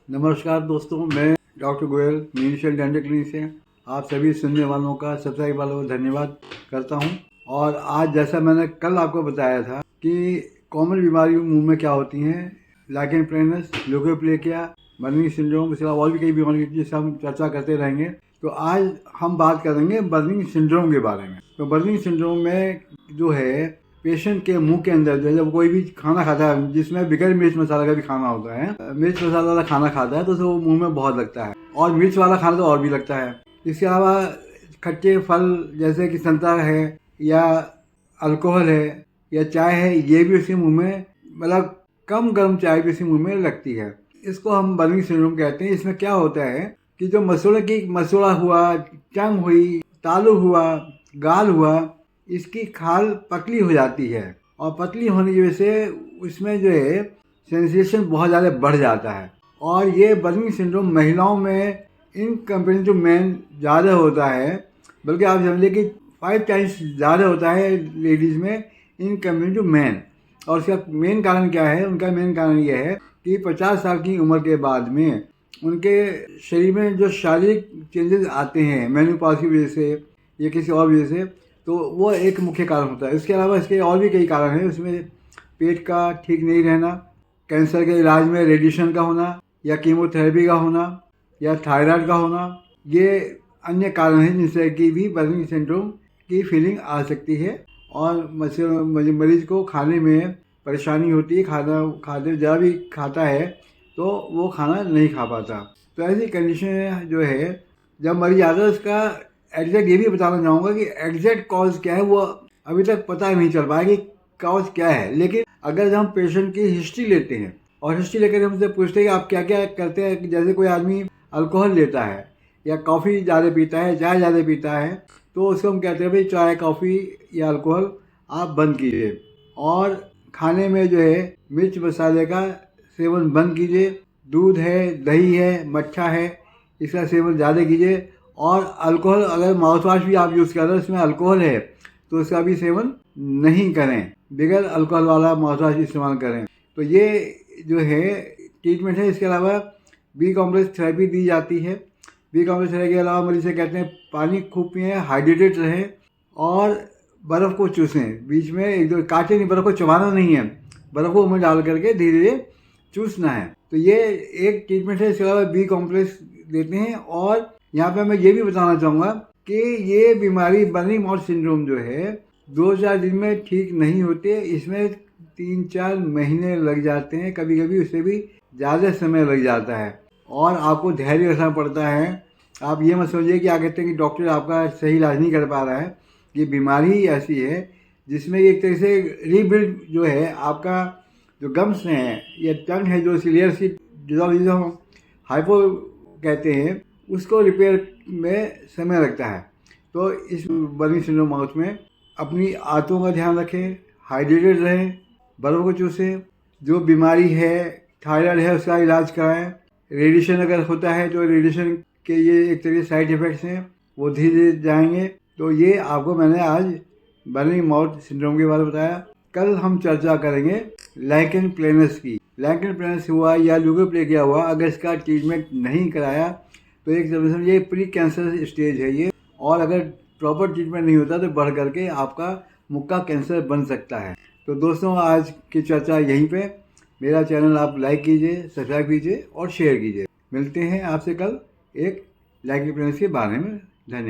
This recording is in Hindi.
नमस्कार दोस्तों, मैं डॉक्टर गोयल मीनिशियल डेंटल क्लिनिक से आप सभी सुनने वालों का सब्सक्राइब वालों का धन्यवाद करता हूं। और आज जैसा मैंने कल आपको बताया था कि कॉमन बीमारी मुंह में क्या होती हैं, lichen planus, leukoplakia, burning syndrome, इसके अलावा और भी कई बीमारी जिससे हम चर्चा करते रहेंगे। तो आज हम बात करेंगे बर्निंग सिंड्रोम के बारे में। तो बर्निंग सिंड्रोम में जो है पेशेंट के मुंह के अंदर जो जब कोई भी खाना खाता है जिसमें बगैर मिर्च मसाला का भी खाना होता है, मिर्च मसाला वाला खाना खाता है तो उसे वो मुंह में बहुत लगता है, और मिर्च वाला खाना तो और भी लगता है। इसके अलावा खट्टे फल जैसे कि संतरा है या अल्कोहल है या चाय है, ये भी उसके मुंह में मतलब कम गर्म चाय भी उसके मुंह में लगती है। इसको हम बर्निंग सिंड्रोम कहते हैं। इसमें क्या होता है कि जो मसूड़ा हुआ, टंग हुई, तालू हुआ, गाल हुआ, इसकी खाल पतली हो जाती है, और पतली होने की वजह से उसमें जो है सेंसेशन बहुत ज़्यादा बढ़ जाता है। और ये बर्निंग सिंड्रोम महिलाओं में इन कंपेरिजन टू मेन ज़्यादा होता है, बल्कि आप समझिए कि 5 टाइम्स ज़्यादा होता है लेडीज़ में इन कंपेरिजन टू मैन। और उसका मेन कारण क्या है? उनका मेन कारण ये है कि 50 साल की उम्र के बाद में उनके शरीर में जो शारीरिक चेंजेस आते हैं मेनोपॉज की वजह से या किसी और वजह से, तो वो एक मुख्य कारण होता है। इसके अलावा इसके और भी कई कारण हैं। उसमें पेट का ठीक नहीं रहना, कैंसर के इलाज में रेडिएशन का होना, या कीमोथेरेपी का होना, या थायराइड का होना, ये अन्य कारण हैं जिनसे कि भी बर्निंग सिंड्रोम की फीलिंग आ सकती है। और मरीज को खाने में परेशानी होती है, खाते ज़्यादा भी खाता है तो वो खाना नहीं खा पाता। तो ऐसी कंडीशन जो है जब मरीज आता है, उसका एग्जैक्ट ये भी बताना चाहूँगा कि एग्जैक्ट कॉज क्या है वो अभी तक पता नहीं चल पाया कि कॉज क्या है। लेकिन अगर हम पेशेंट की हिस्ट्री लेते हैं और हिस्ट्री लेकर हम उनसे पूछते हैं कि आप क्या क्या करते हैं, जैसे कोई आदमी अल्कोहल लेता है या कॉफ़ी ज़्यादा पीता है, चाय ज़्यादा पीता है, तो उसको हम कहते हैं भाई चाय, कॉफ़ी या अल्कोहल आप बंद कीजिए, और खाने में जो है मिर्च मसाले का सेवन बंद कीजिए, दूध है, दही है, मट्ठा है, इसका सेवन ज़्यादा कीजिए। और अल्कोहल, अगर माउथ वॉश भी आप यूज़ कर रहे हो उसमें अल्कोहल है तो उसका भी सेवन नहीं करें, बगैर अल्कोहल वाला माउथ वॉश इस्तेमाल करें। तो ये जो है ट्रीटमेंट है। इसके अलावा बी कॉम्प्लेक्स थेरेपी दी जाती है। बी कॉम्प्लेक्स थेरेपी के अलावा मरीज से कहते हैं पानी खूब पिएँ, हाइड्रेटेड रहें, और बर्फ़ को चूसें। बीच में एक दो काटे नहीं, बर्फ़ को चबाना नहीं है, बर्फ़ को मुँह डाल करके धीरे धीरे चूसना है। तो ये एक ट्रीटमेंट है। इसके अलावा बी कॉम्प्लेक्स देते हैं। और यहाँ पे मैं ये भी बताना चाहूँगा कि ये बीमारी बर्निंग माउथ सिंड्रोम जो है 2-4 दिन में ठीक नहीं होते, इसमें 3-4 महीने लग जाते हैं, कभी कभी उससे भी ज़्यादा समय लग जाता है, और आपको धैर्य रखना पड़ता है। आप ये मत सोचिए कि क्या कहते हैं कि डॉक्टर आपका सही इलाज नहीं कर पा रहा है। ये बीमारी ही ऐसी है जिसमें एक तरह से रीबिल्ड जो है आपका जो गम्स हैं या टंग है, जो लेयर सी जिसे हम हाइपो कहते हैं, उसको रिपेयर में समय लगता है। तो इस बर्निंग सिंड्रोम माउथ में अपनी आंतों का ध्यान रखें, हाइड्रेटेड रहें, बर्फ़ को चूसें, जो बीमारी है थायराइड है उसका इलाज कराएं। रेडिएशन अगर होता है तो रेडिएशन के ये एक तरह साइड इफ़ेक्ट्स हैं, वो धीरे धीरे जाएंगे। तो ये आपको मैंने आज बर्निंग माउथ सिंड्रोम के बारे में बताया। कल हम चर्चा करेंगे लाइकेन प्लेनस की। लाइकेन प्लेनस हुआ या ल्यूकोप्लेकिया हुआ, अगर इसका ट्रीटमेंट नहीं कराया तो एक तरह से ये प्री कैंसर स्टेज है ये, और अगर प्रॉपर ट्रीटमेंट नहीं होता तो बढ़ करके आपका मुक्का कैंसर बन सकता है। तो दोस्तों, आज की चर्चा यहीं पे। मेरा चैनल आप लाइक कीजिए, सब्सक्राइब कीजिए और शेयर कीजिए। मिलते हैं आपसे कल एक लाइकेन प्लेनस के बारे में। धन्यवाद।